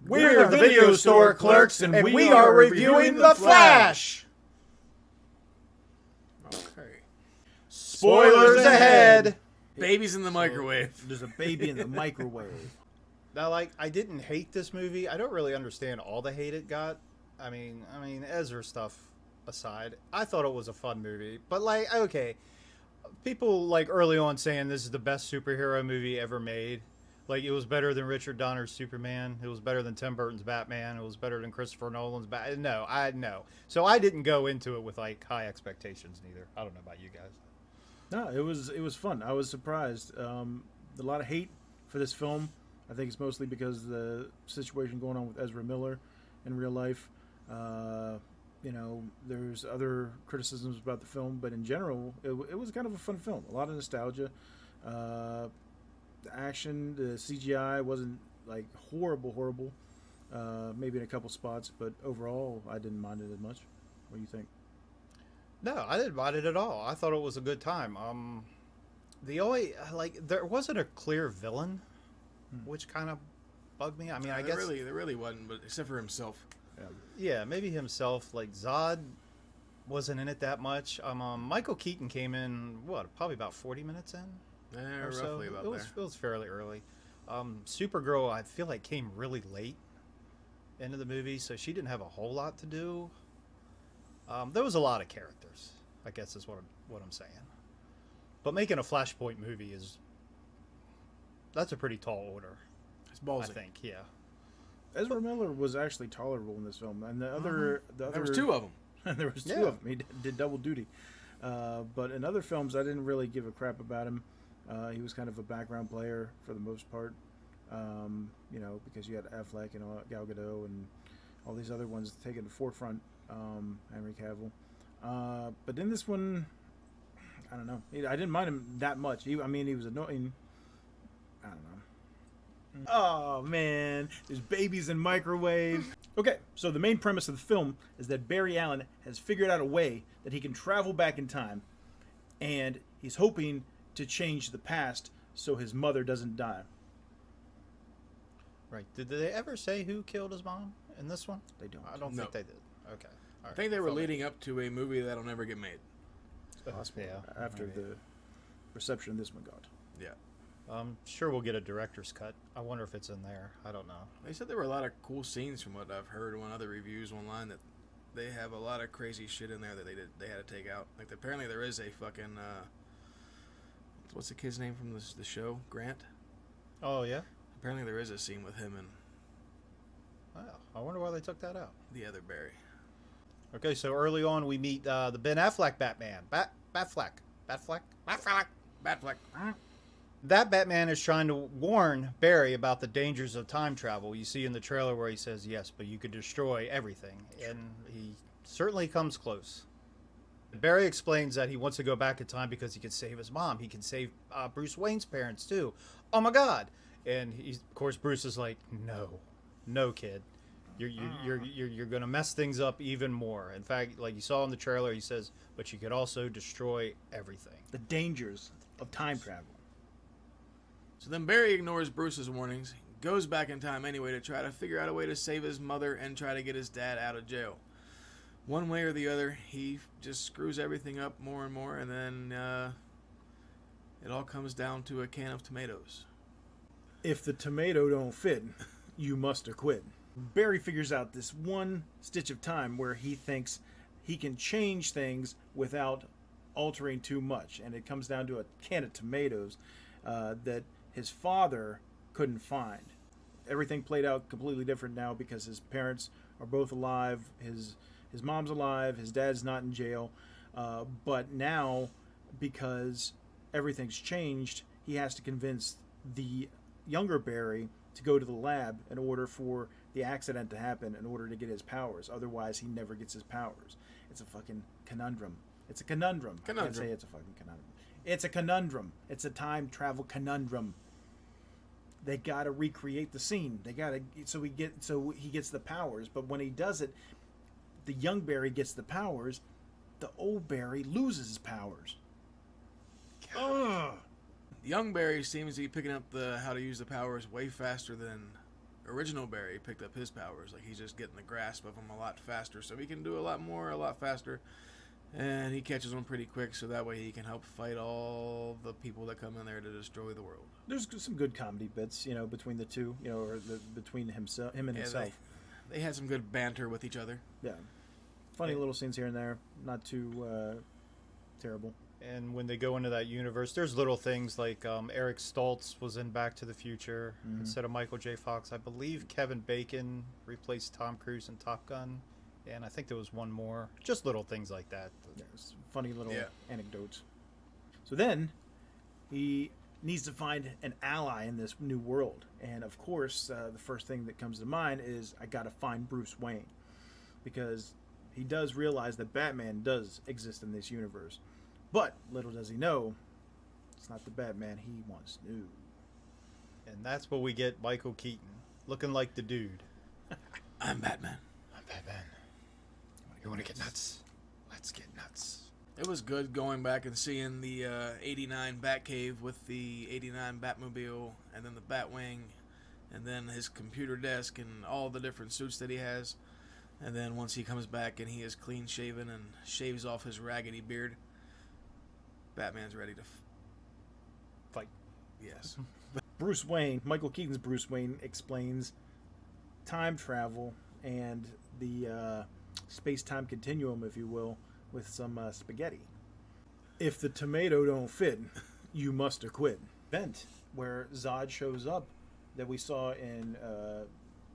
We're the Video Store Clerks, and we are reviewing The Flash. Okay. Spoilers ahead. Babies in the microwave. There's a baby in the microwave. Now, I didn't hate this movie. I don't really understand all the hate it got. I mean, Ezra stuff aside, I thought it was a fun movie. But, okay, people, early on saying this is the best superhero movie ever made. It was better than Richard Donner's Superman. It was better than Tim Burton's Batman. It was better than Christopher Nolan's Batman. No. So I didn't go into it with, high expectations, neither. I don't know about you guys. No, it was fun. I was surprised. A lot of hate for this film. I think it's mostly because of the situation going on with Ezra Miller in real life. There's other criticisms about the film, but in general, it was kind of a fun film. A lot of nostalgia. The action, the CGI wasn't horrible. Maybe in a couple spots, but overall, I didn't mind it as much. What do you think? No, I didn't mind it at all. I thought it was a good time. The only there wasn't a clear villain, which kind of bugged me. I mean, I guess there really wasn't, but except for himself. Yeah, maybe himself. Zod wasn't in it that much. Michael Keaton came in probably about 40 minutes in. Yeah, or roughly so. about It was fairly early. Supergirl, I feel came really late into the movie, so she didn't have a whole lot to do. There was a lot of characters, I guess is what I'm saying. But making a Flashpoint movie that's a pretty tall order. It's ballsy. I think, yeah. Ezra Miller was actually tolerable in this film, and the other there was two of them. There was two of them. He did double duty. But in other films, I didn't really give a crap about him. He was kind of a background player for the most part, because you had Affleck and Gal Gadot and all these other ones taking the forefront. Henry Cavill, but in this one, I don't know. I didn't mind him that much. He was annoying. I don't know. Oh man, there's babies in microwaves. Okay, so the main premise of the film is that Barry Allen has figured out a way that he can travel back in time, and he's hoping to change the past so his mother doesn't die. Right. Did they ever say who killed his mom in this one? They don't. I don't think they did. Okay. All I think they were leading up to a movie that'll never get made. Possible. Yeah. After the reception this one got. Yeah. I'm sure we'll get a director's cut. I wonder if it's in there. I don't know. They said there were a lot of cool scenes from what I've heard on other reviews online that they have a lot of crazy shit in there that they had to take out. Apparently there is a fucking what's the kid's name from the show? Grant? Oh yeah. Apparently there is a scene with him and I wonder why they took that out. the other Barry. Okay, so early on we meet the Ben Affleck Batman. Batfleck. That Batman is trying to warn Barry about the dangers of time travel. You see in the trailer where he says, yes, but you could destroy everything. And he certainly comes close. Barry explains that he wants to go back in time because he can save his mom. He can save Bruce Wayne's parents, too. Oh, my God. And, of course, Bruce is like, no, kid. You're going to mess things up even more. In fact, like you saw in the trailer, he says, but you could also destroy everything. The dangers of time travel. So then Barry ignores Bruce's warnings, goes back in time anyway to try to figure out a way to save his mother and try to get his dad out of jail. One way or the other, he just screws everything up more and more, and then it all comes down to a can of tomatoes. If the tomato don't fit, you must acquit. Barry figures out this one stitch of time where he thinks he can change things without altering too much, and it comes down to a can of tomatoes that his father couldn't find. Everything played out completely different now because his parents are both alive. His mom's alive. His dad's not in jail. But now, because everything's changed, he has to convince the younger Barry to go to the lab in order for the accident to happen in order to get his powers. Otherwise, he never gets his powers. It's a fucking conundrum. It's a conundrum. I can't say it's a fucking conundrum. It's a conundrum. It's a time travel conundrum. They gotta recreate the scene. They gotta so he gets the powers. But when he does it, the young Barry gets the powers. The old Barry loses his powers. Young Barry seems to be picking up how to use the powers way faster than original Barry picked up his powers. Like, he's just getting the grasp of them a lot faster, so he can do a lot more, a lot faster. And he catches them pretty quick, so that way he can help fight all the people that come in there to destroy the world. There's some good comedy bits, between the two, or between him and himself. They had some good banter with each other. Yeah. Funny little scenes here and there. Not too terrible. And when they go into that universe, there's little things like Eric Stoltz was in Back to the Future instead of Michael J. Fox. I believe Kevin Bacon replaced Tom Cruise in Top Gun. And I think there was one more. Just little things like that. There's funny little anecdotes. So then, he needs to find an ally in this new world. And of course, the first thing that comes to mind is, I gotta find Bruce Wayne. Because he does realize that Batman does exist in this universe. But, little does he know, it's not the Batman he once knew. And that's where we get Michael Keaton, looking like the dude. I'm Batman. I'm Batman. You want to get nuts? Let's get nuts. It was good going back and seeing the 89 Batcave with the 89 Batmobile, and then the Batwing, and then his computer desk and all the different suits that he has. And then once he comes back and he is clean shaven and shaves off his raggedy beard, Batman's ready to fight. Yes. Bruce Wayne, Michael Keaton's Bruce Wayne, explains time travel and the space-time continuum, if you will, with some spaghetti. If the tomato don't fit, you must acquit. Event where Zod shows up that we saw in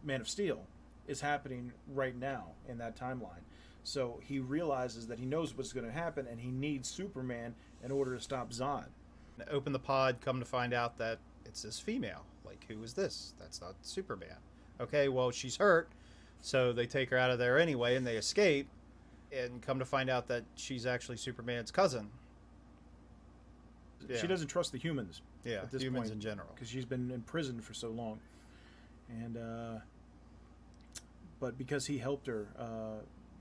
Man of Steel is happening right now in that timeline. So he realizes that he knows what's going to happen, and he needs Superman in order to stop Zod. Open the pod, come to find out that it's this female. Like, who is this? That's not Superman. Okay, well, she's hurt, so they take her out of there anyway, and they escape, and come to find out that she's actually Superman's cousin. She doesn't trust the humans. Yeah, at this humans point, in general. because she's been in prison for so long. And but because he helped her,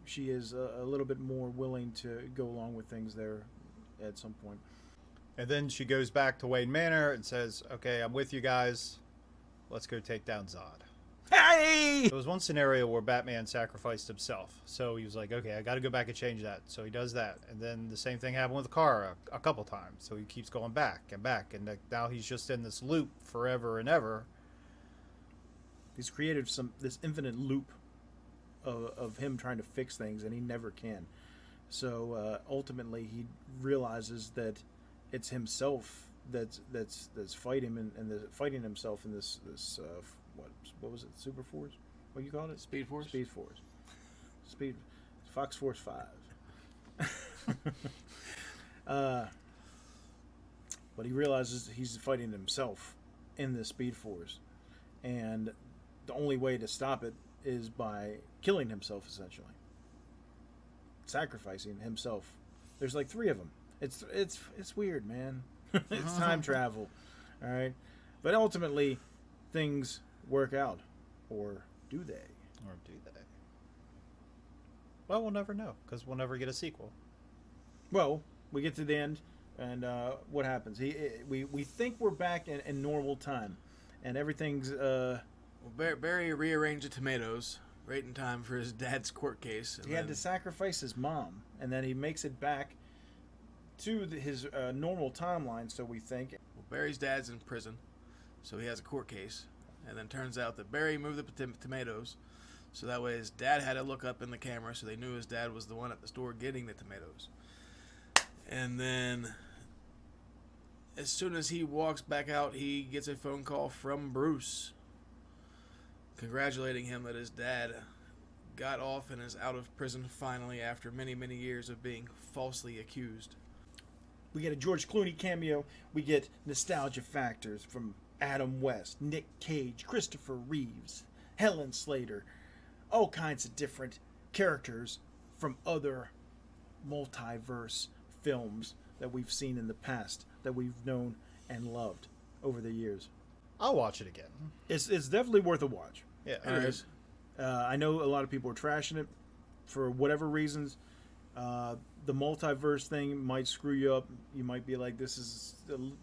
she is a little bit more willing to go along with things there at some point. And then she goes back to Wayne Manor and says, okay, I'm with you guys. Let's go take down Zod. Hey! There was one scenario where Batman sacrificed himself. So he was like, okay, I got to go back and change that. So he does that. And then the same thing happened with the car a couple times. So he keeps going back and back. And now he's just in this loop forever and ever. He's created this infinite loop of him trying to fix things, and he never can. So ultimately, he realizes that it's himself that's fighting him and fighting himself in this what was it? Super Force? What you called it? Speed Force? Speed Force. Fox Force 5. But he realizes he's fighting himself in this Speed Force, and the only way to stop it is by killing himself, essentially. Sacrificing himself. There's like 3 of them. It's weird, man. It's time travel. All right? But ultimately, things work out. Or do they? Or do they? Well, we'll never know, because we'll never get a sequel. Well, we get to the end, and what happens? We think we're back in normal time, and everything's... Well, Barry rearranged the tomatoes right in time for his dad's court case. He had to sacrifice his mom, and then he makes it back to his normal timeline, so we think. Well, Barry's dad's in prison, so he has a court case. And then turns out that Barry moved the tomatoes, so that way his dad had to look up in the camera, so they knew his dad was the one at the store getting the tomatoes. And then, as soon as he walks back out, he gets a phone call from Bruce, congratulating him that his dad got off and is out of prison finally after many, many years of being falsely accused. We get a George Clooney cameo. We get nostalgia factors from Adam West, Nick Cage, Christopher Reeves, Helen Slater, all kinds of different characters from other multiverse films that we've seen in the past, that we've known and loved over the years. I'll watch it again. It's definitely worth a watch. Yeah, It is. I know a lot of people are trashing it for whatever reasons. The multiverse thing might screw you up. You might be like, this is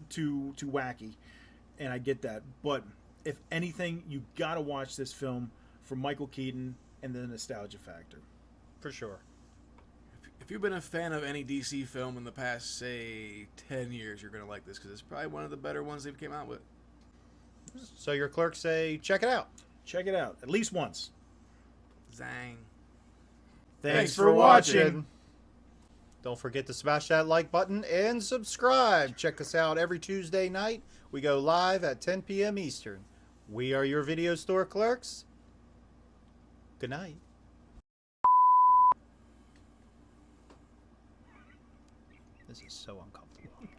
too wacky. And I get that. But if anything, you got to watch this film for Michael Keaton and the nostalgia factor. For sure. If you've been a fan of any DC film in the past, say, 10 years, you're going to like this because it's probably one of the better ones they've came out with. So your clerks say, check it out. Check it out at least once. Zang. Thanks for watching. Don't forget to smash that like button and subscribe. Check us out every Tuesday night. We go live at 10 p.m. Eastern. We are your video store clerks. Good night. This is so uncomfortable.